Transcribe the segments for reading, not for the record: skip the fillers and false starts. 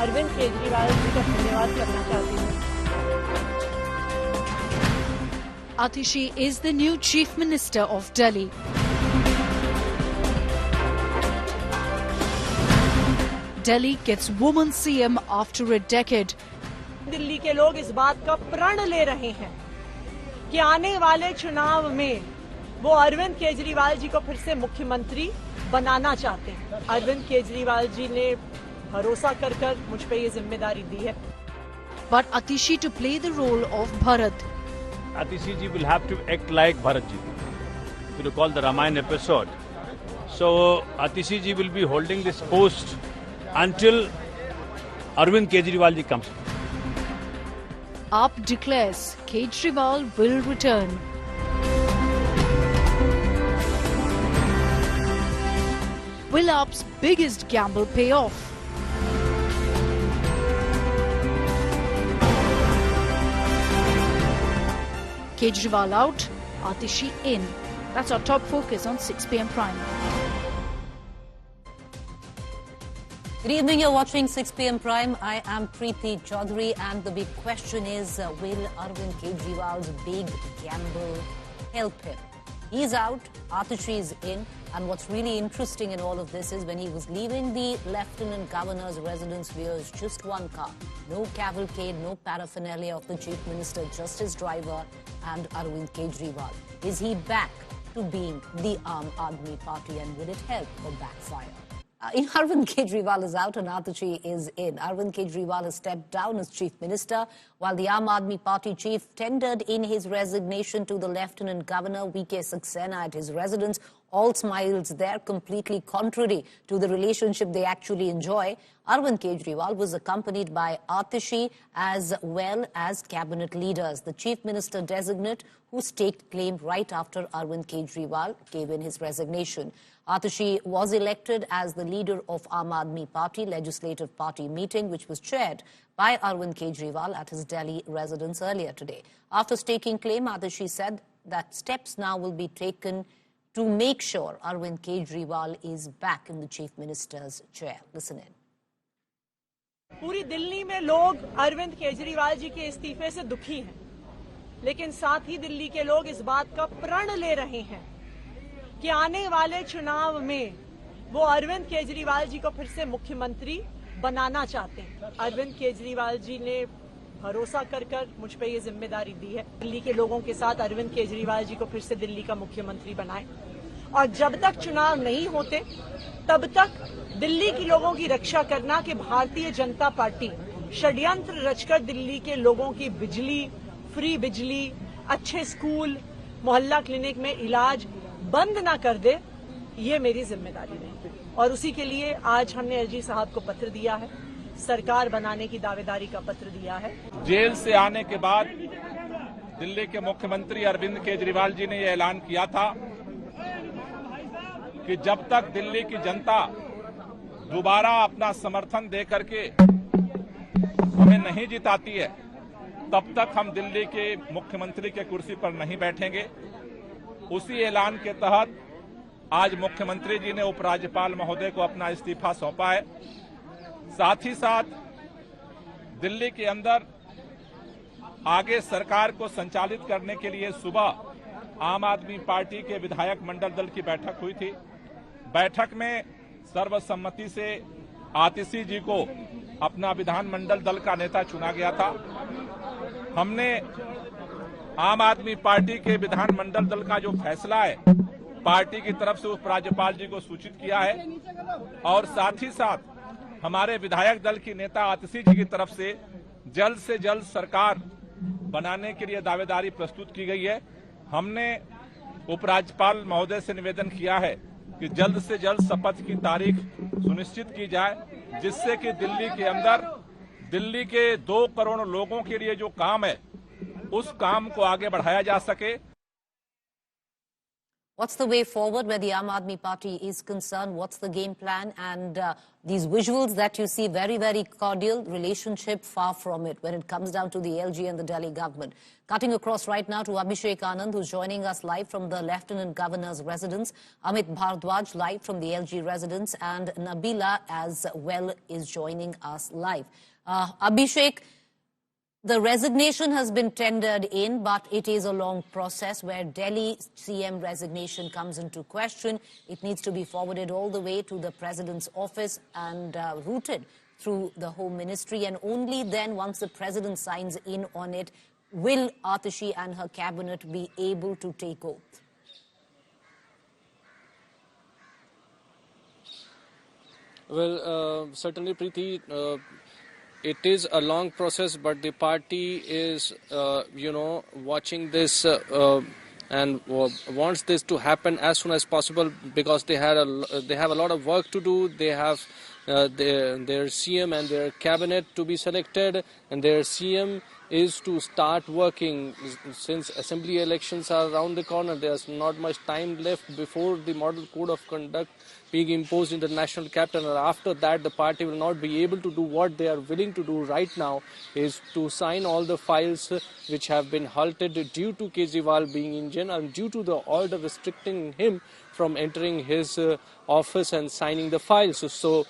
अरविंद केजरीवाल जी का धन्यवाद करना चाहती हूँ। Atishi is the new Chief Minister of Delhi. Delhi gets woman CM after a decade. Delhi के लोग इस बात का प्रण ले रहे हैं कि आने वाले चुनाव में वो अरविंद केजरीवाल जी को फिर से मुख्यमंत्री बनाना चाहते हैं। अरविंद केजरीवाल जी ने भरोसा कर मुझ पे ये जिम्मेदारी दी है। But Atishi to play the role of Bharat. Atishi ji will have to act like Bharat ji. To recall the Ramayana episode. So Atishi ji will be holding this post until Arvind Kejriwal ji comes. AAP declares Kejriwal will return. Will AAP's biggest gamble pay off? Kejriwal out, Atishi in. That's our top focus on 6 p.m. Prime. Good evening, you're watching 6 p.m. Prime. I am Preeti Chaudhary and the big question is, will Arvind Kejriwal's big gamble help him? He's out, Atishi is in, and what's really interesting in all of this is when he was leaving the Lieutenant Governor's residence was just one car. No cavalcade, no paraphernalia of the Chief Minister, just his driver and Arvind Kejriwal. Is he back to being the Aam Aadmi Party and will it help or backfire? Arvind Kejriwal is out and Atishi is in. Arvind Kejriwal has stepped down as Chief Minister, while the Aam Aadmi Party chief tendered in his resignation to the Lieutenant Governor V.K. Saxena at his residence. All smiles there, completely contrary to the relationship they actually enjoy. Arvind Kejriwal was accompanied by Atishi as well as cabinet leaders. The Chief Minister designate who staked claim right after Arvind Kejriwal gave in his resignation. Atishi was elected as the leader of Aam Aadmi Party Legislative Party meeting, which was chaired by Arvind Kejriwal at his Delhi residence earlier today. After staking claim, Atishi said that steps now will be taken to make sure Arvind Kejriwal is back in the Chief Minister's chair. Listen in. पूरी दिल्ली में लोग अरविंद केजरीवाल जी के इस्तीफे से दुखी हैं, लेकिन साथ ही दिल्ली के लोग इस बात का प्रण ले रहे हैं कि आने वाले चुनाव में वो अरविंद केजरीवाल जी को फिर से मुख्यमंत्री बनाना चाहते हैं। अरविंद केजरीवाल जी ने भरोसा कर मुझ पे ये जिम्मेदारी दी है। दिल्ली के लोगों के साथ अरविंद केजरीवाल जी को फिर से दिल्ली का मुख्यमंत्री बनाएं और जब तक चुनाव नहीं होते तब तक दिल्ली के लोगों की रक्षा करना कि भारतीय जनता पार्टी षड्यंत्र रचकर दिल्ली के लोगों की बिजली, फ्री बिजली, अच्छे स्कूल, मोहल्ला क्लिनिक में इलाज बंद ना कर दे, ये मेरी जिम्मेदारी है। और उसी के लिए आज हमने एलजी साहब को पत्र दिया है, सरकार बनाने की दावेदारी का पत्र दिया है। जेल से आने के बाद दिल्ली के मुख्यमंत्री अरविंद केजरीवाल जी ने यह ऐलान किया था कि जब तक दिल्ली की जनता दोबारा अपना समर्थन दे करके हमें नहीं जिताती है, तब तक हम दिल्ली के मुख्यमंत्री के कुर्सी पर नहीं बैठेंगे। उसी ऐलान के तहत आज मुख्यमंत्री जी ने उपराज्यपाल महोदय को अपना इस्तीफा सौंपा है। साथ ही साथ दिल्ली के अंदर आगे सरकार को संचालित करने के लिए सुबह आम आदमी पार्टी के विधायक मंडल दल की बैठक हुई थी। बैठक में सर्वसम्मति से आतिशी जी को अपना विधानमंडल दल का नेता चुना गया था। हमने आम आदमी पार्टी के विधानमंडल दल का जो फैसला है पार्टी की तरफ से उपराज्यपाल जी को सूचित किया है और साथ ही साथ हमारे विधायक दल की नेता आतिशी जी की तरफ से जल्द सरकार बनाने के लिए दावेदारी प्रस्तुत की गई है। हमने उपराज्यपाल महोदय से निवेदन किया है कि जल्द से जल्द शपथ की तारीख सुनिश्चित की जाए, जिससे कि दिल्ली के अंदर दिल्ली के 2 करोड़ लोगों के लिए जो काम है उस काम को आगे बढ़ाया जा सके। What's the way forward where the Aam Aadmi Party is concerned? What's the game plan? And these visuals that you see, very, very cordial relationship, far from it when it comes down to the LG and the Delhi government. Cutting across right now to Abhishek Anand, who's joining us live from the Lieutenant Governor's residence. Amit Bhardwaj live from the LG residence, and Nabila as well is joining us live. Abhishek, the resignation has been tendered in, but it is a long process where Delhi CM resignation comes into question. It needs to be forwarded all the way to the President's office and routed through the Home Ministry. And only then, once the President signs in on it, will Atishi and her cabinet be able to take oath. Well, certainly, Preeti, it is a long process, but the party is, watching this and wants this to happen as soon as possible, because they have a lot of work to do. They have their CM and their cabinet to be selected, and their CM is to start working. Since assembly elections are around the corner, there's not much time left before the model code of conduct being imposed in the national capital, and after that the party will not be able to do what they are willing to do right now, is to sign all the files which have been halted due to Kejriwal being in jail and due to the order restricting him from entering his office and signing the files. So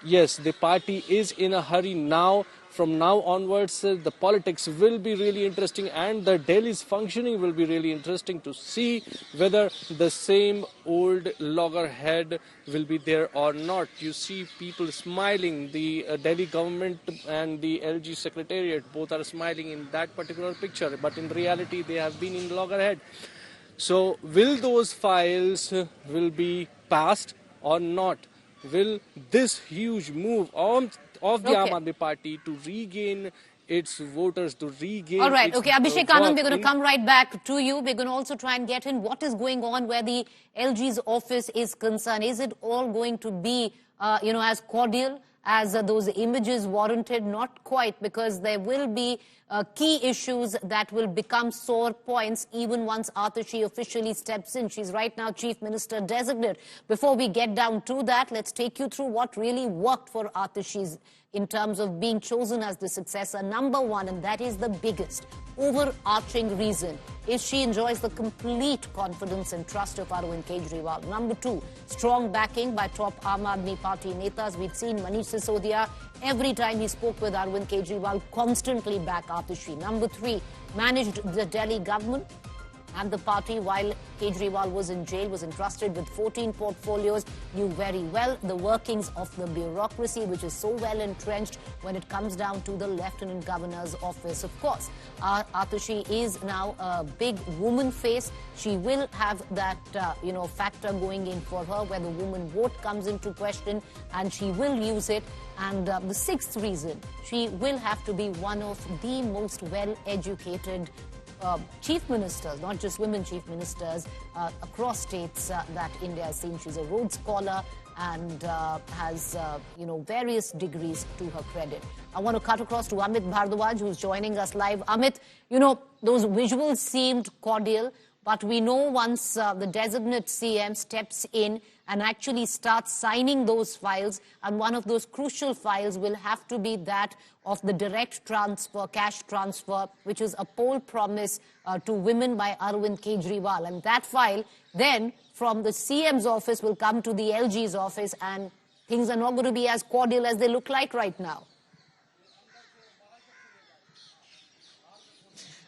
yes, the party is in a hurry now. From now onwards, the politics will be really interesting, and the Delhi's functioning will be really interesting to see whether the same old loggerhead will be there or not. You see people smiling. The Delhi government and the LG Secretariat both are smiling in that particular picture, but in reality they have been in loggerhead. So will those files will be passed or not? Will this huge move of the Aam Aadmi Party to regain its voters, to regain... All right, its okay, Abhishek Anand, we're going to come right back to you. We're going to also try and get in what is going on where the LG's office is concerned. Is it all going to be, as cordial as those images warranted? Not quite, because there will be key issues that will become sore points even once Atishi officially steps in. She's right now Chief Minister designate. Before we get down to that, let's take you through what really worked for Atishi in terms of being chosen as the successor. Number one, and that is the biggest overarching reason, is she enjoys the complete confidence and trust of Arvind Kejriwal. Number two, strong backing by top Aam Aadmi Party netas. We've seen Manish Sisodia, every time he spoke with Arvind Kejriwal, constantly back Atishi. Number three, managed the Delhi government and the party while Kejriwal was in jail, was entrusted with 14 portfolios, knew very well the workings of the bureaucracy, which is so well entrenched when it comes down to the Lieutenant Governor's office. Of course, Atishi is now a big woman face. She will have that, factor going in for her where the woman vote comes into question, and she will use it. And the sixth reason, she will have to be one of the most well-educated chief ministers, not just women chief ministers, across states that India has seen. She's a Rhodes Scholar and has, various degrees to her credit. I want to cut across to Amit Bhardwaj, who's joining us live. Amit, those visuals seemed cordial, but we know once the designate CM steps in and actually starts signing those files, and one of those crucial files will have to be that of the direct transfer, cash transfer, which is a poll promise to women by Arvind Kejriwal. And that file then from the CM's office will come to the LG's office, and things are not going to be as cordial as they look like right now.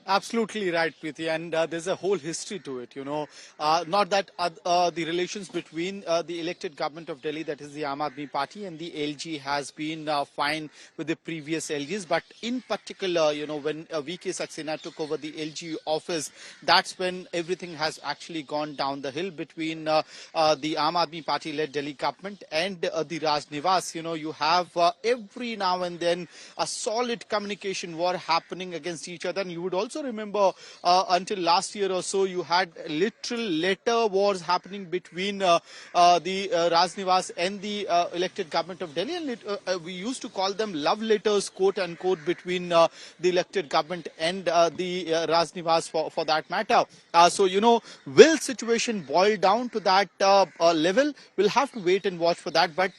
Absolutely right, Preeti, and there's a whole history to it, Not that the relations between the elected government of Delhi, that is the Aam Aadmi Party, and the LG has been fine with the previous LGs, but in particular, when V.K. Saxena took over the LG office, that's when everything has actually gone down the hill between the Aam Aadmi Party-led Delhi government and the Raj Niwas. You have every now and then a solid communication war happening against each other, and you would also also remember until last year or so, you had literal letter wars happening between the Raj Niwas and the elected government of Delhi. And we used to call them love letters, quote unquote, between the elected government and the Raj Niwas for that matter. So, will situation boil down to that level? We'll have to wait and watch for that. But,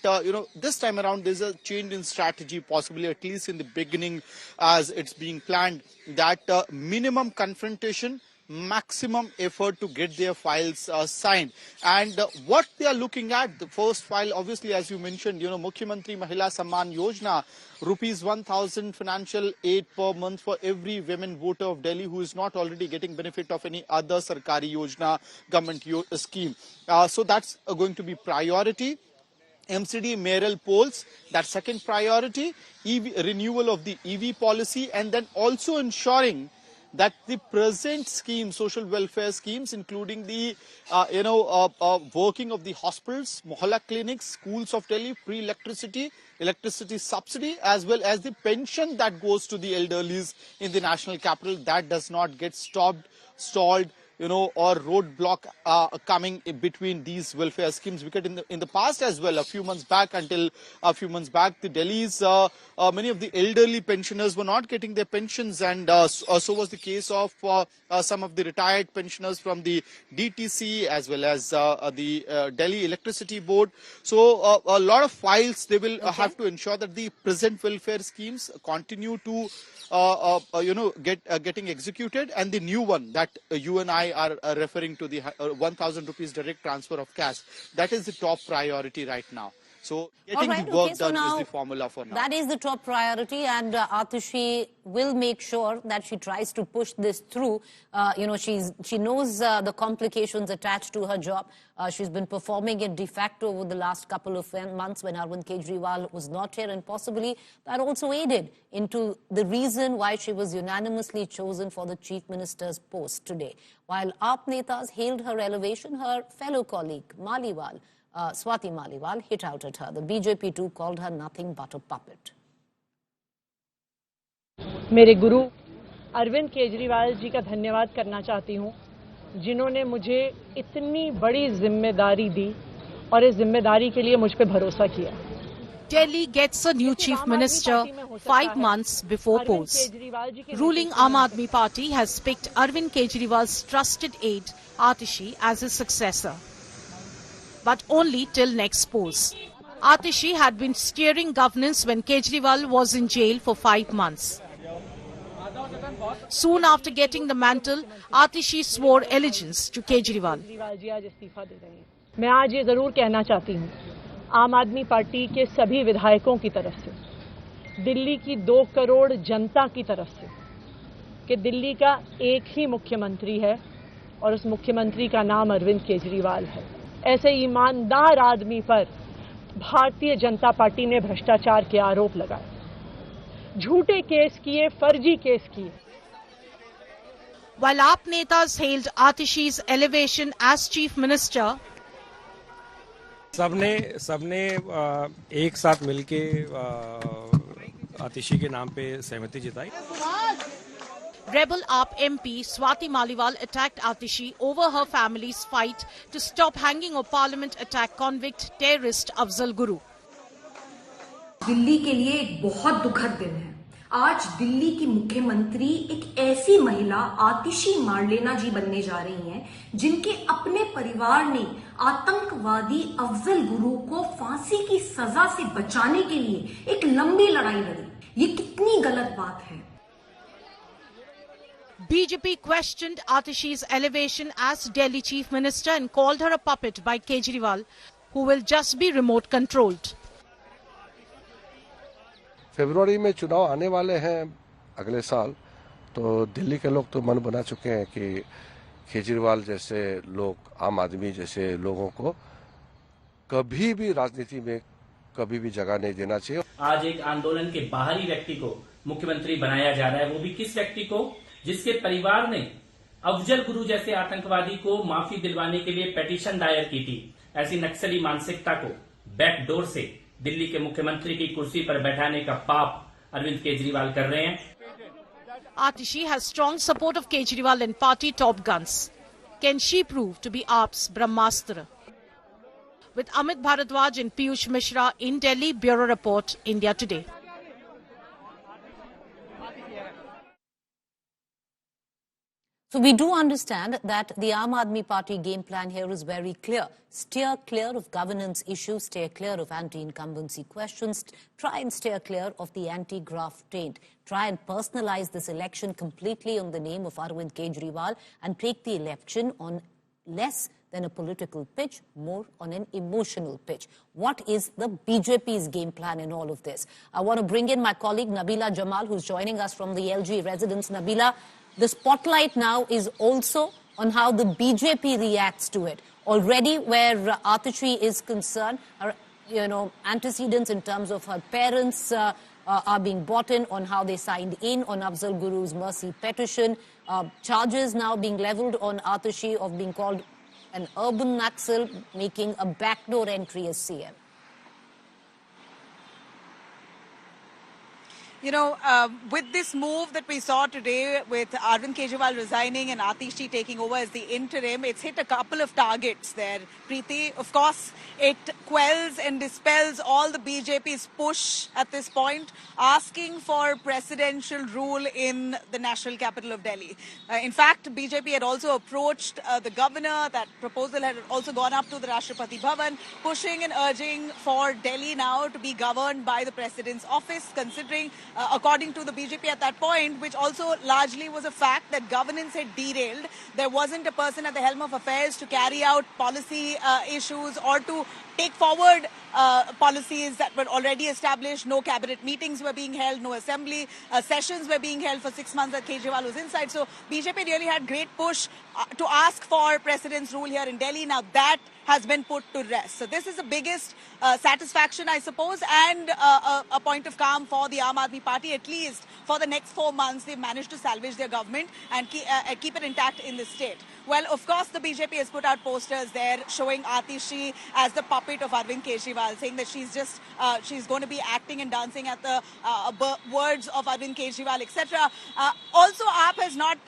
this time around, there's a change in strategy, possibly at least in the beginning, as it's being planned, that minimum confrontation, maximum effort to get their files signed. And what they are looking at, the first file, obviously, as you mentioned, Mukhyamantri Mahila Samman Yojana, rupees 1,000 financial aid per month for every women voter of Delhi who is not already getting benefit of any other Sarkari Yojana government scheme. So that's going to be priority. MCD mayoral polls, that second priority, renewal of the EV policy, and then also ensuring that the present schemes, social welfare schemes, including the working of the hospitals, mohalla clinics, schools of Delhi, free electricity subsidy, as well as the pension that goes to the elderlies in the national capital, that does not get stopped, stalled, or roadblock coming in between these welfare schemes. Because in the past as well, until a few months back, the Delhi's many of the elderly pensioners were not getting their pensions, and so was the case of some of the retired pensioners from the DTC as well as the Delhi Electricity Board. So a lot of files they will have to ensure that the present welfare schemes continue to getting executed, and the new one that you and I are referring to, the 1,000 rupees direct transfer of cash, that is the top priority right now. So getting the work done is the formula for now. That is the top priority, and Atishi will make sure that she tries to push this through. She knows the complications attached to her job. She's been performing it de facto over the last couple of months when Arvind Kejriwal was not here, and possibly that also aided into the reason why she was unanimously chosen for the Chief Minister's post today. While AAP netas hailed her elevation, her fellow colleague Maliwal, Swati Maliwal, hit out at her. The BJP too called her nothing but a puppet. मेरे गुरु अरविंद केजरीवाल जी का धन्यवाद करना चाहती हूं, जिन्होंने मुझे इतनी बड़ी जिम्मेदारी दी और इस जिम्मेदारी के लिए मुझ पे भरोसा किया. Delhi gets a new chief minister 5 months before polls. Ruling Aam Aadmi Party has picked Arvind Kejriwal's trusted aide Atishi as his successor, but only till next polls. Atishi had been steering governance when Kejriwal was in jail for 5 months. Soon after getting the mantle, Atishi swore allegiance to Kejriwal. मैं आज ये जरूर कहना चाहती हूँ आम आदमी party के सभी विधायकों की तरफ से, दिल्ली की 2 करोड़ जनता की तरफ से, कि दिल्ली का एक ही मुख्यमंत्री है और उस मुख्यमंत्री का नाम अरविंद केजरीवाल है. ऐसे ईमानदार आदमी पर भारतीय जनता पार्टी ने भ्रष्टाचार के आरोप लगाए, झूठे केस किए, फर्जी केस किए. While AAP netas hailed Atishi's elevation as chief minister, सबने एक साथ मिलके आतिशी के नाम पे सहमति जताई. Rebel AAP MP Swati Maliwal attacked Atishi over her family's fight to stop hanging of parliament attack convict terrorist Afzal Guru. Delhi के लिए एक बहुत दुखद दिन है. आज दिल्ली की मुख्यमंत्री एक ऐसी महिला आतिशी मारलेना जी बनने जा रही हैं, जिनके अपने परिवार ने आतंकवादी अफजल गुरु को फांसी की सजा से बचाने के लिए एक लंबी लड़ाई लड़ी. ये कितनी गलत बात है. BJP questioned Atishi's elevation as Delhi Chief Minister and called her a puppet by Kejriwal, who will just be remote controlled. फरवरी में चुनाव आने वाले हैं अगले साल, तो दिल्ली के लोग तो मन बना चुके हैं कि केजरीवाल जैसे लोग, आम आदमी जैसे लोगों को कभी भी राजनीति में कभी भी जगह नहीं देना चाहिए. आज एक आंदोलन के बाहरी व्यक्ति को मुख्यमंत्री बनाया जा रहा है, वो भी किस व्यक्ति को, जिसके परिवार ने अफजल गुरु जैसे आतंकवादी को माफी दिलवाने के लिए पिटीशन दायर की थी. ऐसी नक्सली मानसिकता को बैकडोर से दिल्ली के मुख्यमंत्री की कुर्सी पर बैठाने का पाप अरविंद केजरीवाल कर रहे हैं. Atishi has strong support of Kejriwal and party top guns. Can she prove to be AAP's Brahmastra? With Amit Bharadwaj and Piyush Mishra in Delhi, Bureau Report, India Today. So we do understand that the Aam Aadmi Party game plan here is very clear. Steer clear of governance issues, steer clear of anti-incumbency questions, try and steer clear of the anti-graft taint. Try and personalize this election completely on the name of Arvind Kejriwal and take the election on less than a political pitch, more on an emotional pitch. What is the BJP's game plan in all of this? I want to bring in my colleague Nabila Jamal, who's joining us from the LG residence. Nabila, the spotlight now is also on how the BJP reacts to it. Already where Atishi is concerned, antecedents in terms of her parents are being brought in on how they signed in on Afzal Guru's mercy petition. Charges now being leveled on Atishi of being called an urban Naxal, making a backdoor entry as CM. With this move that we saw today with Arvind Kejriwal resigning and Atishi taking over as the interim, it's hit a couple of targets there, Preeti. Of course, it quells and dispels all the BJP's push at this point, asking for presidential rule in the national capital of Delhi. In fact, BJP had also approached the governor. That proposal had also gone up to the Rashtrapati Bhavan, pushing and urging for Delhi now to be governed by the president's office, considering according to the BJP at that point, which also largely was a fact that governance had derailed. There wasn't a person at the helm of affairs to carry out policy issues or to take forward policies that were already established. No cabinet meetings were being held, no assembly sessions were being held for 6 months that Kejriwal was inside. So BJP really had great push to ask for president's rule here in Delhi. Now that has been put to rest. So this is the biggest satisfaction, I suppose, and a point of calm for the Aam Aadmi Party. At least for the next 4 months, they've managed to salvage their government and keep it intact in the state. Well, of course, the BJP has put out posters there showing Atishi as the puppet of Arvind Kejriwal, saying that she's going to be acting and dancing at the words of Arvind Kejriwal, etc. Also, AAP has not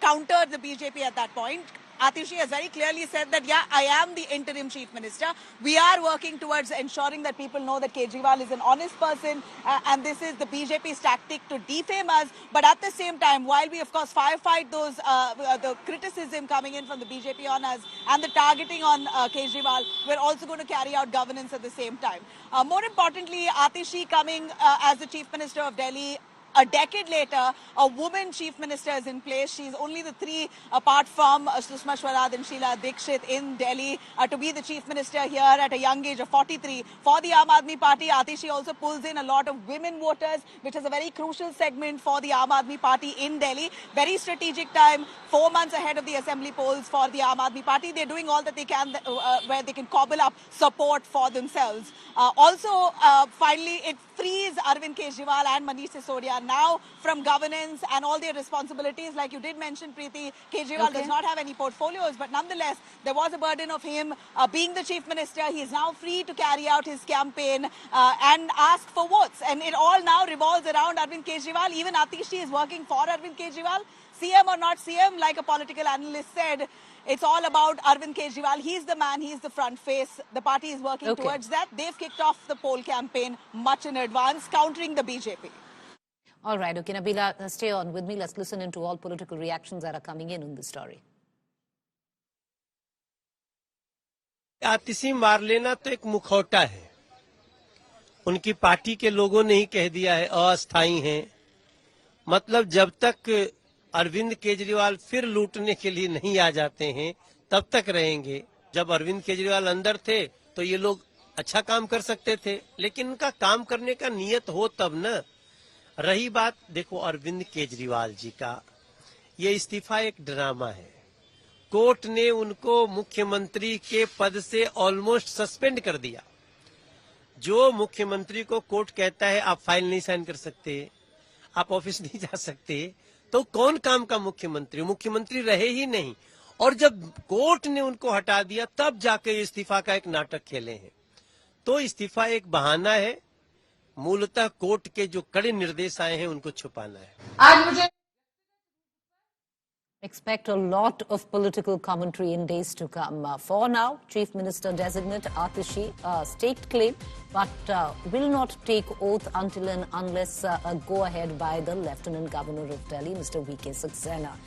countered the BJP at that point. Atishi has very clearly said that, yeah, I am the interim chief minister. We are working towards ensuring that people know that Kejriwal is an honest person and this is the BJP's tactic to defame us. But at the same time, while we, of course, firefight those the criticism coming in from the BJP on us and the targeting on Kejriwal, we're also going to carry out governance at the same time. More importantly, Atishi coming as the chief minister of Delhi. A decade later, a woman chief minister is in place. She's only the three, apart from Sushma Swaraj and Sheila Dikshit in Delhi, to be the chief minister here at a young age of 43. For the Aam Aadmi Party, Atishi also pulls in a lot of women voters, which is a very crucial segment for the Aam Aadmi Party in Delhi. Very strategic time, 4 months ahead of the assembly polls for the Aam Aadmi Party. They're doing all that they can where they can cobble up support for themselves. Finally, it frees Arvind Kejriwal and Manish Sisodia now from governance and all their responsibilities. Like you did mention, Preeti, Kejriwal does not have any portfolios, but nonetheless, there was a burden of him being the chief minister. He is now free to carry out his campaign and ask for votes. And it all now revolves around Arvind Kejriwal. Even Atishi is working for Arvind Kejriwal. CM or not CM, like a political analyst said, it's all about Arvind Kejriwal. He's the man, he's the front face. The party is working towards that. They've kicked off the poll campaign much in advance, countering the BJP. All right, okay, Nabila, stay on with me. Let's listen into all political reactions that are coming in on this story. आतिशी मार लेना तो एक मुखौटा है. उनकी party के लोगों ने ही कह दिया है अस्थायी हैं. मतलब जब तक अरविंद केजरीवाल फिर लूटने के लिए नहीं आ जाते हैं तब तक रहेंगे. जब अरविंद केजरीवाल अंदर थे तो ये लोग अच्छा काम कर सकते थे, लेकिन उनका काम करने का नियत हो तब न. रही बात देखो अरविंद केजरीवाल जी का, ये इस्तीफा एक ड्रामा है. कोर्ट ने उनको मुख्यमंत्री के पद से ऑलमोस्ट सस्पेंड कर दिया. जो मुख्यमंत्री को कोर्ट कहता है आप फाइल नहीं साइन कर सकते, आप ऑफिस नहीं जा सकते, तो कौन काम का मुख्यमंत्री? मुख्यमंत्री रहे ही नहीं. और जब कोर्ट ने उनको हटा दिया तब जाके इस्तीफा का एक नाटक खेले हैं. तो इस्तीफा एक बहाना है. मूलतः कोर्ट के जो कड़े निर्देश आए हैं उनको छुपाना है. आज मुझे Expect a lot of political commentary in days to come. For now, Chief Minister designate Atishi staked claim, but will not take oath until and unless a go-ahead by the Lieutenant Governor of Delhi, Mr. V.K. Saxena.